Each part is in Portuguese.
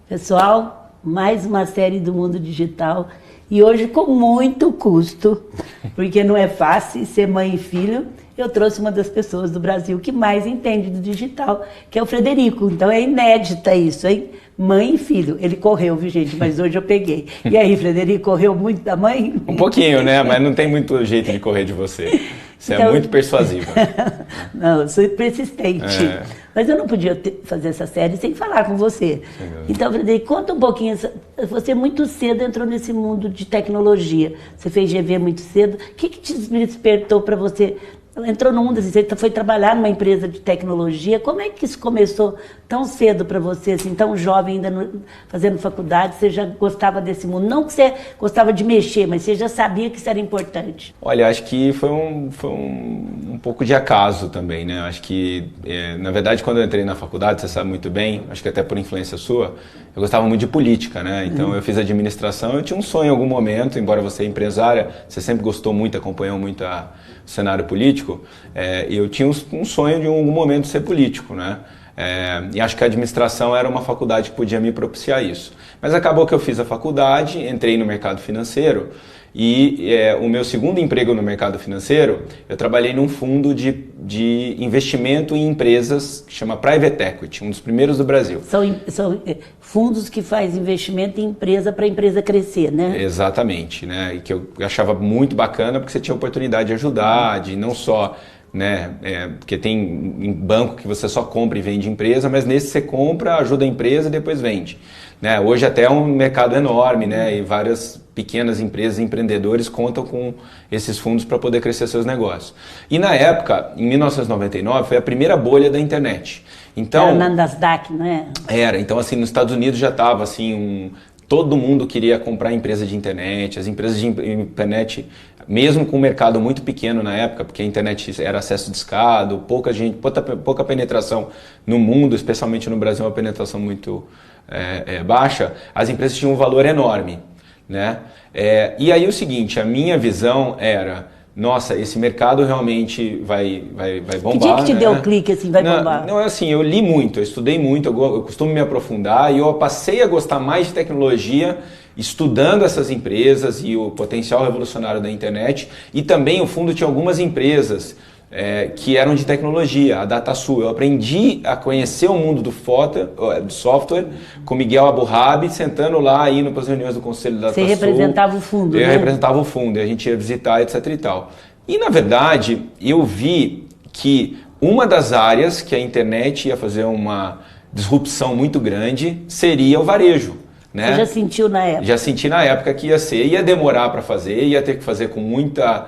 Pessoal, mais uma série do Mundo Digital e hoje com muito custo, porque não é fácil ser mãe e filho. Eu trouxe uma das pessoas do Brasil que mais entende do digital, que é o Frederico. Então é inédita isso, hein? Mãe e filho. Ele correu, viu, gente? Mas hoje eu peguei. E aí, Frederico, correu muito da mãe? Um pouquinho, né? Mas não tem muito jeito de correr de você. Você então... é muito persuasiva. Não, eu sou persistente. Mas eu não podia fazer essa série sem falar com você. Então, Frederico, conta um pouquinho. Você muito cedo entrou nesse mundo de tecnologia. Você fez GV muito cedo. O que te despertou para você? Entrou no mundo, assim, você foi trabalhar numa empresa de tecnologia. Como é que isso começou tão cedo para você, assim, tão jovem, ainda fazendo faculdade? Você já gostava desse mundo? Não que você gostava de mexer, mas você já sabia que isso era importante. Olha, acho que foi um pouco de acaso também, né? Acho que, na verdade, quando eu entrei na faculdade, você sabe muito bem, acho que até por influência sua, eu gostava muito de política, né? Então eu fiz administração, eu tinha um sonho em algum momento, embora você é empresária, você sempre gostou muito, acompanhou muito o cenário político, eu tinha um sonho de em algum momento ser político, né? E acho que a administração era uma faculdade que podia me propiciar isso. Mas acabou que eu fiz a faculdade, entrei no mercado financeiro e o meu segundo emprego no mercado financeiro, eu trabalhei num fundo de investimento em empresas que chama Private Equity, um dos primeiros do Brasil. São fundos que fazem investimento em empresa para a empresa crescer, né? Exatamente, né? E que eu achava muito bacana porque você tinha a oportunidade de ajudar, de não só... né? Porque tem em banco que você só compra e vende empresa, mas nesse você compra, ajuda a empresa e depois vende. Né? Hoje até é um mercado enorme, né? E várias pequenas empresas, empreendedores contam com esses fundos para poder crescer seus negócios. E na época, em 1999, foi a primeira bolha da internet. Então, era na Nasdaq, não é? Era, então assim, nos Estados Unidos já estava assim todo mundo queria comprar empresa de internet, as empresas de internet, mesmo com um mercado muito pequeno na época, porque a internet era acesso discado, pouca penetração no mundo, especialmente no Brasil, uma penetração muito baixa, as empresas tinham um valor enorme, né? E aí o seguinte, a minha visão era... nossa, esse mercado realmente vai bombar. Que dia que te deu o clique assim, vai bombar? Não, assim, eu li muito, eu estudei muito, eu costumo me aprofundar e eu passei a gostar mais de tecnologia estudando essas empresas e o potencial revolucionário da internet. E também o fundo tinha algumas empresas que eram de tecnologia, a DataSul. Eu aprendi a conhecer o mundo do software com Miguel Aburrabi, sentando lá, indo para as reuniões do conselho da DataSul. Você representava o fundo, Eu né? representava o fundo, e a gente ia visitar, etc e tal. E, na verdade, eu vi que uma das áreas que a internet ia fazer uma disrupção muito grande seria o varejo. Né? Você já sentiu na época? Já senti na época que ia demorar para fazer, ia ter que fazer com muita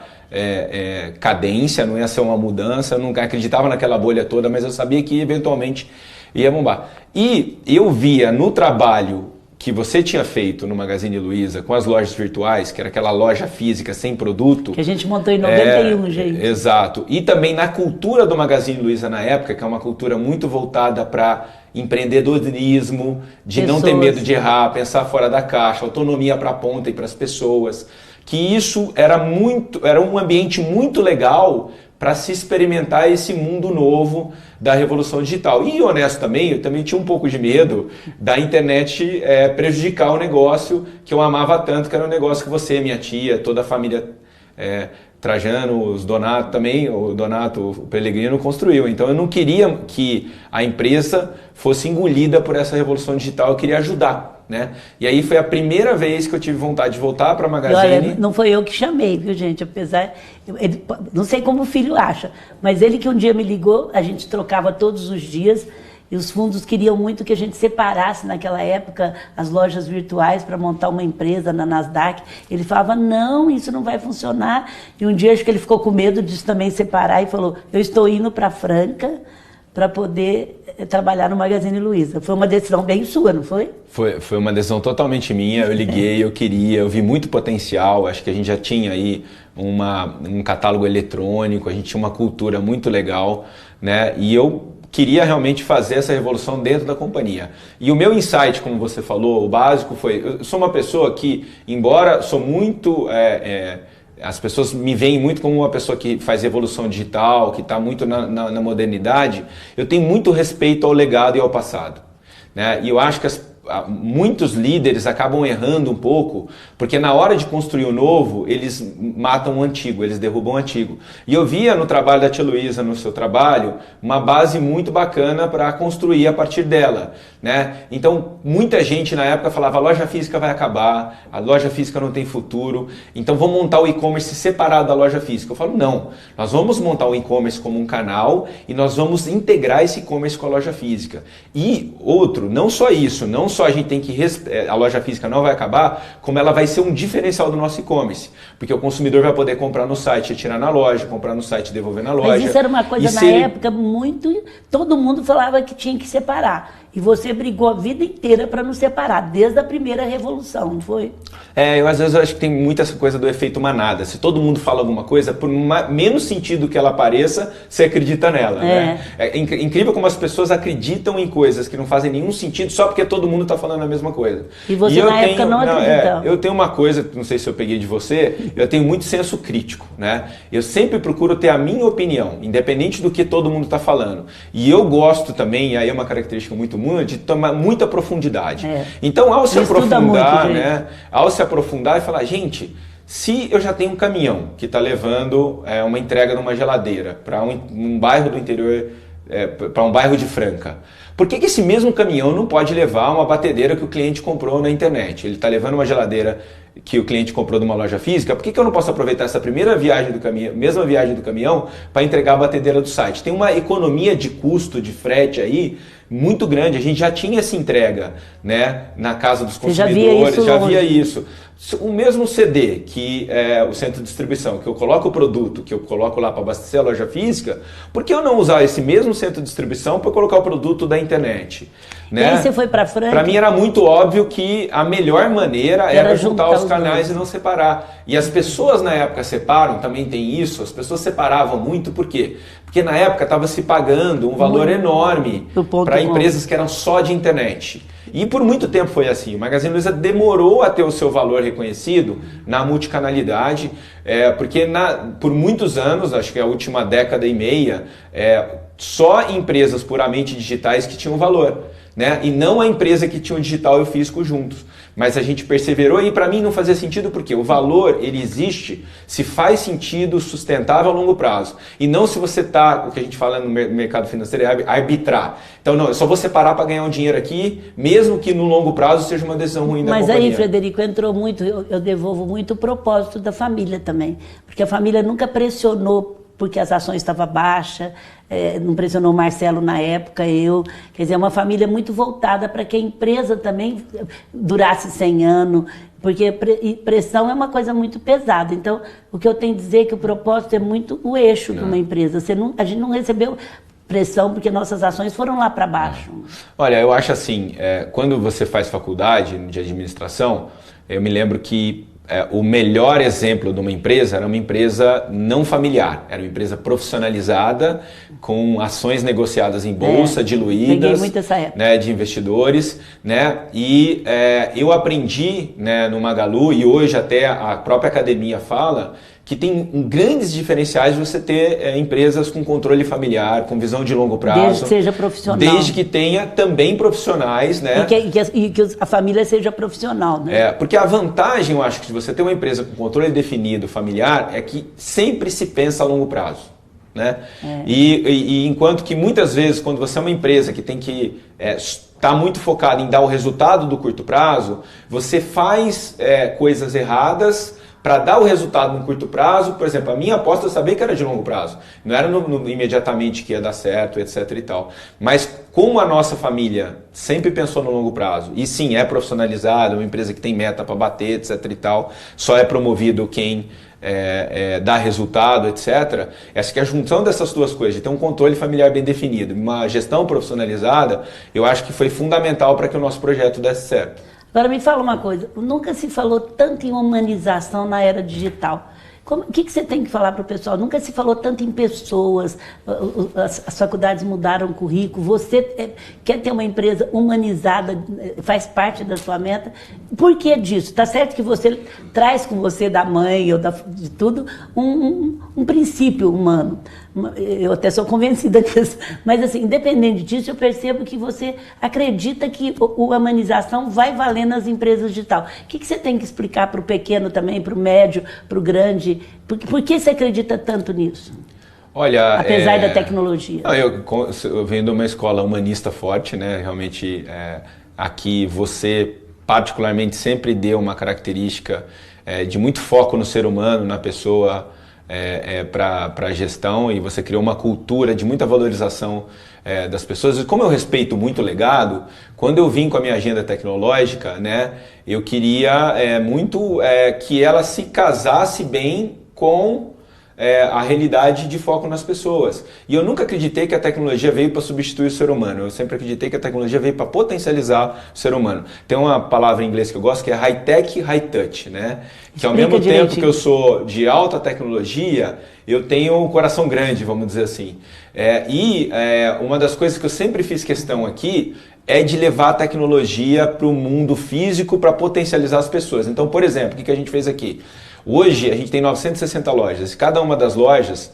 cadência, não ia ser uma mudança, eu não acreditava naquela bolha toda, mas eu sabia que eventualmente ia bombar. E eu via no trabalho que você tinha feito no Magazine Luiza com as lojas virtuais, que era aquela loja física sem produto. Que a gente montou em 91, gente. Exato. E também na cultura do Magazine Luiza na época, que é uma cultura muito voltada para empreendedorismo, de não ter medo de errar, pensar fora da caixa, autonomia para a ponta e para as pessoas. Que isso era um ambiente muito legal para se experimentar esse mundo novo da revolução digital. E honesto também, eu também tinha um pouco de medo da internet prejudicar o negócio que eu amava tanto, que era um negócio que você, minha tia, toda a família Trajano, os Donato também, o Donato, o Pellegrino construiu. Então eu não queria que a empresa fosse engolida por essa revolução digital, eu queria ajudar. Né? E aí foi a primeira vez que eu tive vontade de voltar para a Magazine. E olha, não foi eu que chamei, viu, gente? Apesar, não sei como o filho acha, mas ele que um dia me ligou, a gente trocava todos os dias e os fundos queriam muito que a gente separasse naquela época as lojas virtuais para montar uma empresa na Nasdaq. Ele falava, não, isso não vai funcionar. E um dia acho que ele ficou com medo disso também separar e falou, eu estou indo para Franca para poder trabalhar no Magazine Luiza. Foi uma decisão bem sua, não foi? Foi uma decisão totalmente minha, eu liguei, eu vi muito potencial, acho que a gente já tinha aí um catálogo eletrônico, a gente tinha uma cultura muito legal, né? E eu queria realmente fazer essa revolução dentro da companhia. E o meu insight, como você falou, o básico foi, eu sou uma pessoa que, embora sou muito... as pessoas me veem muito como uma pessoa que faz evolução digital, que está muito na modernidade. Eu tenho muito respeito ao legado e ao passado, né? E eu acho que muitos líderes acabam errando um pouco, porque na hora de construir o novo, eles matam o antigo, eles derrubam o antigo. E eu via no trabalho da tia Luísa, no seu trabalho, uma base muito bacana para construir a partir dela, né? Então, muita gente na época falava, a loja física vai acabar, a loja física não tem futuro, então vamos montar o e-commerce separado da loja física. Eu falo, não, nós vamos montar o e-commerce como um canal e nós vamos integrar esse e-commerce com a loja física. E outro, não só isso, não só a gente tem que a loja física não vai acabar, como ela vai ser um diferencial do nosso e-commerce, porque o consumidor vai poder comprar no site e tirar na loja, comprar no site e devolver na loja. Mas isso era uma coisa na época muito, todo mundo falava que tinha que separar. E você brigou a vida inteira para não separar, desde a primeira revolução, não foi? Às vezes eu acho que tem muito essa coisa do efeito manada. Se todo mundo fala alguma coisa, por menos sentido que ela pareça, você acredita nela. Né? É incrível como as pessoas acreditam em coisas que não fazem nenhum sentido só porque todo mundo está falando a mesma coisa. E você na época não acreditava? Eu tenho uma coisa, não sei se eu peguei de você, eu tenho muito senso crítico. Né? Eu sempre procuro ter a minha opinião, independente do que todo mundo está falando. E eu gosto também, e aí é uma característica muito de tomar muita profundidade. Então, ao se aprofundar, né? Ao se aprofundar e falar, gente, se eu já tenho um caminhão que está levando uma entrega de uma geladeira para um bairro do interior, para um bairro de Franca, por que esse mesmo caminhão não pode levar uma batedeira que o cliente comprou na internet? Ele está levando uma geladeira que o cliente comprou de uma loja física, por que eu não posso aproveitar essa primeira viagem do caminhão, mesma viagem do caminhão, para entregar a batedeira do site? Tem uma economia de custo, de frete aí, muito grande. A gente já tinha essa entrega, né, na casa dos consumidores, já via isso. O mesmo CD que é o centro de distribuição, que eu coloco o produto, que eu coloco lá para abastecer a loja física, por que eu não usar esse mesmo centro de distribuição para colocar o produto da internet? Né? E aí você foi para Franca? Para mim era muito óbvio que a melhor maneira era juntar os canais e não separar. E as pessoas na época separam, também tem isso, as pessoas separavam muito, por quê? Porque na época estava se pagando um valor enorme para empresas que eram só de internet. E por muito tempo foi assim. O Magazine Luiza demorou a ter o seu valor reconhecido na multicanalidade, porque por muitos anos, acho que a última década e meia, só empresas puramente digitais que tinham valor. Né? E não a empresa que tinha o digital e o físico juntos. Mas a gente perseverou e para mim não fazia sentido porque o valor, ele existe se faz sentido sustentável a longo prazo. E não se você está, o que a gente fala no mercado financeiro é arbitrar. Então não, eu só vou separar para ganhar um dinheiro aqui, mesmo que no longo prazo seja uma decisão ruim da companhia. Mas aí, Frederico, entrou muito, eu devolvo muito o propósito da família também. Porque a família nunca pressionou porque as ações estavam baixas, não pressionou o Marcelo na época, quer dizer, é uma família muito voltada para que a empresa também durasse 100 anos, porque pressão é uma coisa muito pesada. Então, o que eu tenho a dizer é que o propósito é muito o eixo de uma empresa. A gente não recebeu pressão porque nossas ações foram lá para baixo. Olha, eu acho assim, quando você faz faculdade de administração, eu me lembro que o melhor exemplo de uma empresa era uma empresa não familiar, era uma empresa profissionalizada, com ações negociadas em bolsa, diluídas, né, de investidores, né, e eu aprendi, né, no Magalu, e hoje até a própria academia fala, que tem grandes diferenciais de você ter empresas com controle familiar, com visão de longo prazo. Desde que seja profissional. Desde que tenha também profissionais, né? E que a família seja profissional, né? Porque a vantagem, eu acho, que de você ter uma empresa com controle definido, familiar, é que sempre se pensa a longo prazo. Né? E enquanto que muitas vezes, quando você é uma empresa que tem que estar muito focada em dar o resultado do curto prazo, você faz coisas erradas para dar o resultado no curto prazo. Por exemplo, a minha aposta eu sabia que era de longo prazo. Não era imediatamente que ia dar certo, etc e tal. Mas como a nossa família sempre pensou no longo prazo, e sim, é profissionalizada, uma empresa que tem meta para bater, etc e tal, só é promovido quem dá resultado, etc. Essa que é a junção dessas duas coisas, de ter um controle familiar bem definido, uma gestão profissionalizada, eu acho que foi fundamental para que o nosso projeto desse certo. Agora me fala uma coisa, nunca se falou tanto em humanização na era digital. O que você tem que falar para o pessoal? Nunca se falou tanto em pessoas, as faculdades mudaram o currículo, você quer ter uma empresa humanizada, faz parte da sua meta. Por que disso? Está certo que você traz com você da mãe ou de tudo um princípio humano, Eu até sou convencida disso, mas assim, independente disso, eu percebo que você acredita que a humanização vai valer nas empresas digital. O que você tem que explicar para o pequeno também, para o médio, para o grande? Por que você acredita tanto nisso? Olha, apesar da tecnologia. Eu venho de uma escola humanista forte, né? Realmente, aqui você particularmente sempre deu uma característica de muito foco no ser humano, na pessoa, para a gestão, e você criou uma cultura de muita valorização das pessoas. E como eu respeito muito o legado, quando eu vim com a minha agenda tecnológica, né, eu queria muito que ela se casasse bem com a realidade de foco nas pessoas. E eu nunca acreditei que a tecnologia veio para substituir o ser humano. Eu sempre acreditei que a tecnologia veio para potencializar o ser humano. Tem uma palavra em inglês que eu gosto que é high-tech, high-touch, né? Que ao mesmo tempo que eu sou de alta tecnologia, eu tenho um coração grande, vamos dizer assim. Uma das coisas que eu sempre fiz questão aqui é de levar a tecnologia para o mundo físico para potencializar as pessoas. Então, por exemplo, o que a gente fez aqui? Hoje a gente tem 960 lojas. Cada uma das lojas,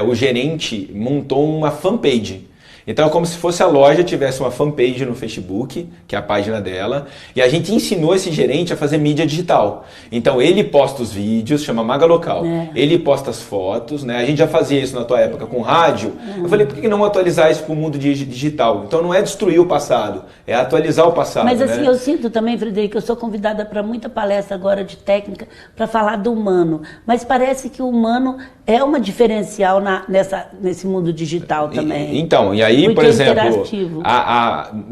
o gerente montou uma fanpage. Então é como se fosse a loja tivesse uma fanpage no Facebook, que é a página dela, e a gente ensinou esse gerente a fazer mídia digital. Então ele posta os vídeos, chama Maga Local, ele posta as fotos, né? A gente já fazia isso na tua época com rádio. Eu falei, por que não atualizar isso para o mundo digital? Então não é destruir o passado, é atualizar o passado. Mas assim, eu sinto também, Frederico, eu sou convidada para muita palestra agora de técnica para falar do humano, mas parece que o humano é uma diferencial nesse mundo digital também. Então, e aí, por exemplo,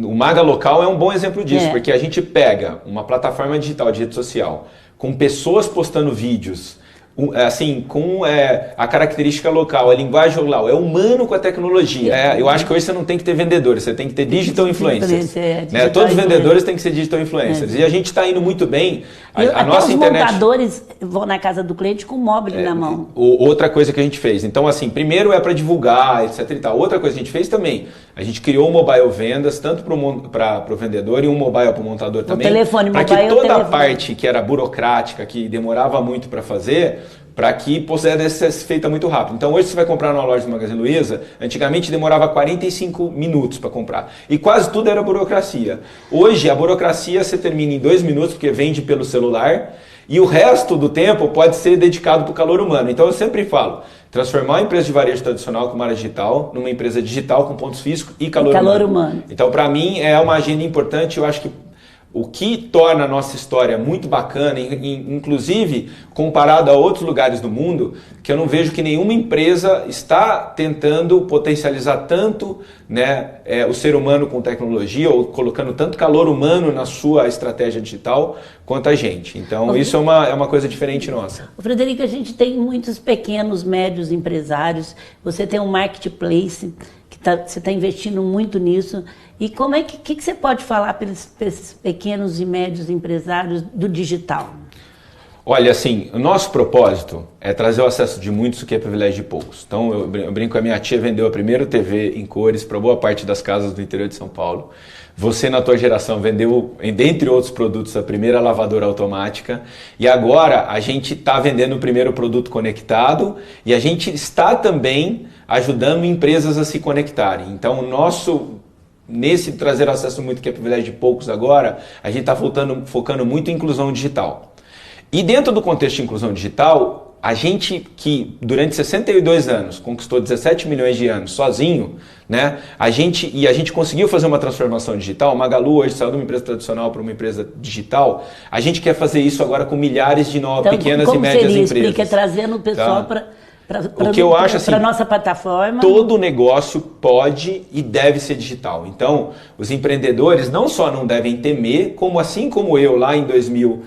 o Maga Local é um bom exemplo disso, porque a gente pega uma plataforma digital de rede social com pessoas postando vídeos, assim, com a característica local, a linguagem local, é humano com a tecnologia. Eu acho que hoje você não tem que ter vendedores, você tem que ter digital influencers. Todos os vendedores têm que ser digital influencers. E a gente está indo muito bem. A nossa internet... Os montadores vão na casa do cliente com o móvel na mão. Outra coisa que a gente fez. Então, assim, primeiro é para divulgar, etc. E tal. Outra coisa que a gente fez também, a gente criou um mobile vendas, tanto para o vendedor e um mobile para o montador também. O telefone, para que toda a parte que era burocrática, que demorava muito para fazer, para que pudesse ser feita muito rápido. Então hoje você vai comprar numa loja do Magazine Luiza, antigamente demorava 45 minutos para comprar. E quase tudo era burocracia. Hoje a burocracia você termina em 2 minutos, porque vende pelo celular, e o resto do tempo pode ser dedicado para o calor humano. Então eu sempre falo, transformar uma empresa de varejo tradicional com uma área digital numa empresa digital com pontos físicos e calor humano. Então para mim é uma agenda importante, eu acho que o que torna a nossa história muito bacana, inclusive comparado a outros lugares do mundo, que eu não vejo que nenhuma empresa está tentando potencializar tanto, né, o ser humano com tecnologia, ou colocando tanto calor humano na sua estratégia digital quanto a gente. Então isso é uma coisa diferente nossa. Frederico, a gente tem muitos pequenos, médios empresários, você tem um marketplace, você está investindo muito nisso. E como que você pode falar para esses pequenos e médios empresários do digital? Olha, assim, o nosso propósito é trazer o acesso de muitos, o que é privilégio de poucos. Então, eu brinco, a minha tia vendeu a primeira TV em cores para boa parte das casas do interior de São Paulo. Você, na tua geração, vendeu, dentre outros produtos, a primeira lavadora automática. E agora a gente está vendendo o primeiro produto conectado e a gente está também ajudando empresas a se conectarem. Então, nesse trazer acesso muito, que é privilégio de poucos agora, a gente está focando muito em inclusão digital. E dentro do contexto de inclusão digital, a gente que durante 62 anos conquistou 17 milhões de anos sozinho, né? A gente conseguiu fazer uma transformação digital. Magalu hoje saiu de uma empresa tradicional para uma empresa digital. A gente quer fazer isso agora com milhares de pequenas e médias empresas. Explica, trazendo o pessoal para o que eu acho assim, para nossa plataforma. Todo negócio pode e deve ser digital. Então, os empreendedores não só não devem temer, como assim como eu lá em 2000,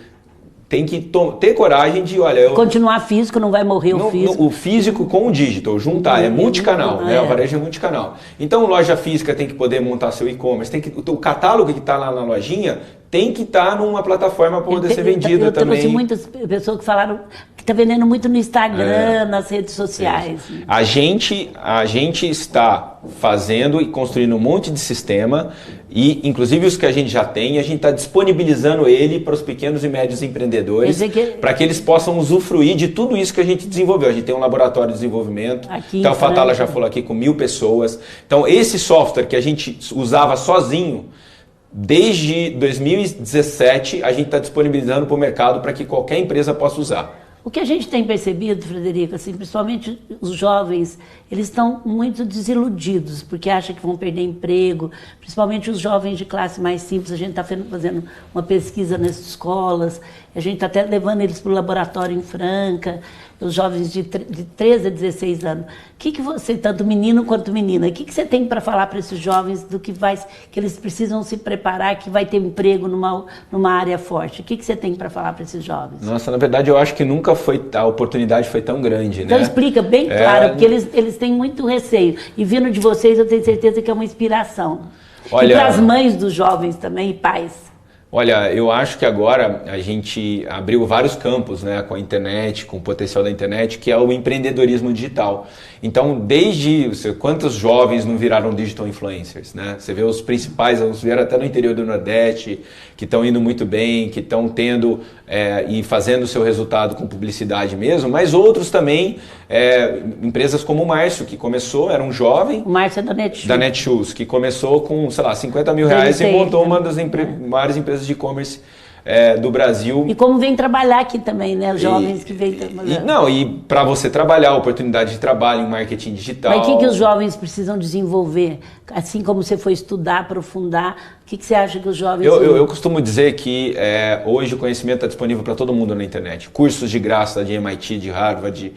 tem que ter coragem de, continuar físico, não vai morrer o físico. O físico com o digital, juntar, é multicanal, né? O varejo é multicanal. Então, loja física tem que poder montar seu e-commerce, o catálogo que está lá na lojinha tem que estar numa plataforma para poder ser vendida também. Eu trouxe muitas pessoas que falaram que está vendendo muito no Instagram, nas redes sociais. A gente está fazendo e construindo um monte de sistema e, inclusive, os que a gente já tem, a gente está disponibilizando ele para os pequenos e médios empreendedores, para que eles possam usufruir de tudo isso que a gente desenvolveu. A gente tem um laboratório de desenvolvimento, então a Fatala já falou aqui com 1.000 pessoas. Então, esse software que a gente usava sozinho, desde 2017, a gente está disponibilizando para o mercado para que qualquer empresa possa usar. O que a gente tem percebido, Frederico, assim, principalmente os jovens, eles estão muito desiludidos, porque acham que vão perder emprego, principalmente os jovens de classe mais simples. A gente está fazendo uma pesquisa nas escolas, a gente está até levando eles para o laboratório em Franca, os jovens de 13 a 16 anos. O que você, tanto menino quanto menina, o que você tem para falar para esses jovens do que eles precisam se preparar, que vai ter emprego numa área forte? O que você tem para falar para esses jovens? Nossa, na verdade eu acho que nunca a oportunidade foi tão grande, então, né? Explica bem claro, porque eles têm muito receio. E vindo de vocês, eu tenho certeza que é uma inspiração. Olha, e para as mães dos jovens também e pais. Olha, eu acho que agora a gente abriu vários campos, né, com a internet, com o potencial da internet, que é o empreendedorismo digital. Então, quantos jovens não viraram digital influencers, né? Você vê os principais, uns vieram até no interior do Nordeste, que estão indo muito bem, que estão tendo e fazendo o seu resultado com publicidade mesmo, mas outros também, empresas como o Márcio, que começou, era um jovem. O Márcio é da Netshoes. Da Netshoes, que começou com, sei lá, 50 mil reais e montou uma das maiores empresas de e-commerce do Brasil. E como vem trabalhar aqui também, né? Os jovens que vêm trabalhar. E para você trabalhar, oportunidade de trabalho em marketing digital. Mas o que os jovens precisam desenvolver? Assim como você foi estudar, aprofundar, o que você acha que os jovens... Eu costumo dizer que hoje o conhecimento está disponível para todo mundo na internet. Cursos de graça de MIT, de Harvard,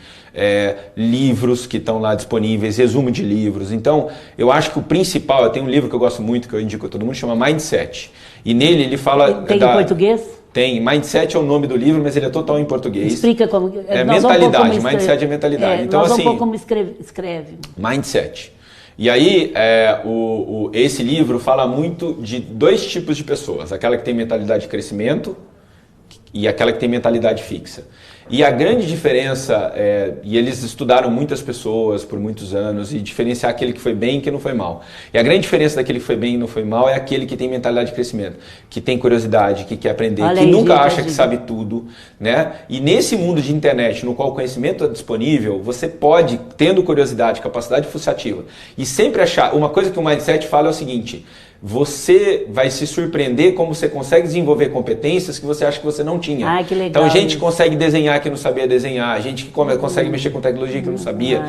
livros que estão lá disponíveis, resumo de livros. Então, eu acho que o principal, eu tenho um livro que eu gosto muito, que eu indico a todo mundo, chama Mindset. E nele ele fala... Tem em português? Tem. Mindset é o nome do livro, mas ele é total em português. Explica como... mentalidade. Mindset é mentalidade. Então, nós vamos como escreve. Mindset. E aí, esse livro fala muito de dois tipos de pessoas. Aquela que tem mentalidade de crescimento e aquela que tem mentalidade fixa. E a grande diferença, e eles estudaram muitas pessoas por muitos anos, e diferenciar aquele que foi bem e que não foi mal. E a grande diferença daquele que foi bem e não foi mal é aquele que tem mentalidade de crescimento, que tem curiosidade, que quer aprender, nunca acha que sabe tudo, né? E nesse mundo de internet, no qual o conhecimento é disponível, você pode, tendo curiosidade, capacidade associativa, e sempre achar... Uma coisa que o Mindset fala é o seguinte... Você vai se surpreender como você consegue desenvolver competências que você acha que você não tinha. Ah, que legal. Então, gente que consegue desenhar que não sabia desenhar, gente que consegue mexer com tecnologia que não sabia.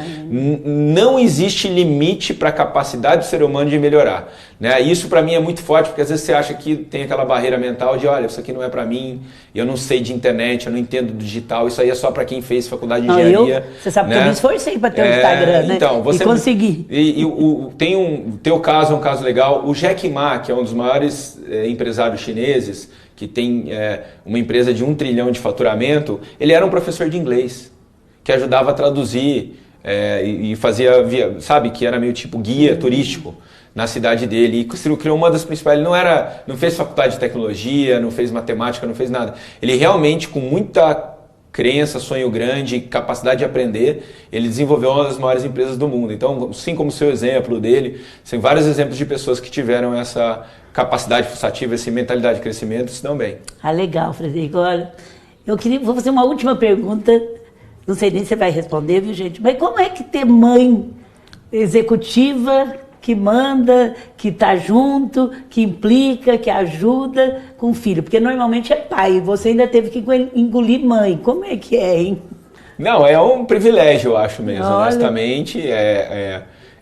Não existe limite para a capacidade do ser humano de melhorar. Né? Isso para mim é muito forte, porque às vezes você acha que tem aquela barreira mental de, olha, isso aqui não é para mim, eu não sei de internet, eu não entendo do digital, isso aí é só para quem fez faculdade de engenharia. Você sabe que eu me esforcei para ter um Instagram, né? Então, você e consegui. Teu caso é um caso legal. O Jack Ma, que é um dos maiores empresários chineses, que tem uma empresa de 1 trilhão de faturamento, ele era um professor de inglês, que ajudava a traduzir e fazia, sabe, que era meio tipo guia turístico na cidade dele, e criou uma das principais. Ele não fez faculdade de tecnologia, não fez matemática, não fez nada. Ele realmente, com muita crença, sonho grande, capacidade de aprender, ele desenvolveu uma das maiores empresas do mundo. Então, assim como o seu exemplo dele, tem vários exemplos de pessoas que tiveram essa capacidade associativa, essa mentalidade de crescimento, se dão bem. Ah, legal, Frederico. Olha, vou fazer uma última pergunta, não sei nem se você vai responder, viu, gente? Mas como é que ter mãe executiva que manda, que está junto, que implica, que ajuda com o filho? Porque normalmente é pai, você ainda teve que engolir mãe. Como é que é, hein? Não, é um privilégio, eu acho mesmo, honestamente.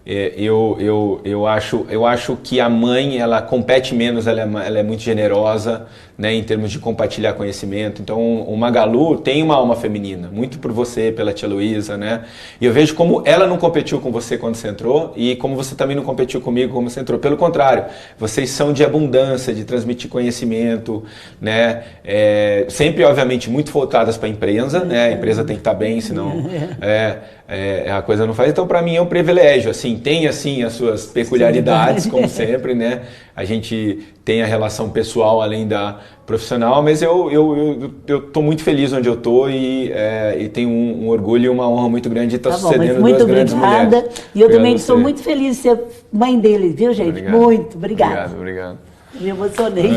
Eu acho que a mãe, ela compete menos, ela é muito generosa, né, em termos de compartilhar conhecimento. Então, o Magalu tem uma alma feminina, muito por você, pela tia Luísa, né? E eu vejo como ela não competiu com você quando você entrou e como você também não competiu comigo quando você entrou. Pelo contrário, vocês são de abundância, de transmitir conhecimento, né? Sempre, obviamente, muito voltadas para a empresa, né? A empresa tem que estar bem, senão a coisa não faz. Então, para mim é um privilégio, assim, tem assim as suas peculiaridades, como sempre, né? A gente tem a relação pessoal além da profissional, mas eu tô muito feliz onde eu tô e tenho um orgulho e uma honra muito grande de estar sucedendo duas grandes mulheres. Muito obrigada. E eu também estou muito feliz de ser mãe dele, viu, gente? Obrigado. Muito obrigada. Obrigado. Me emocionei.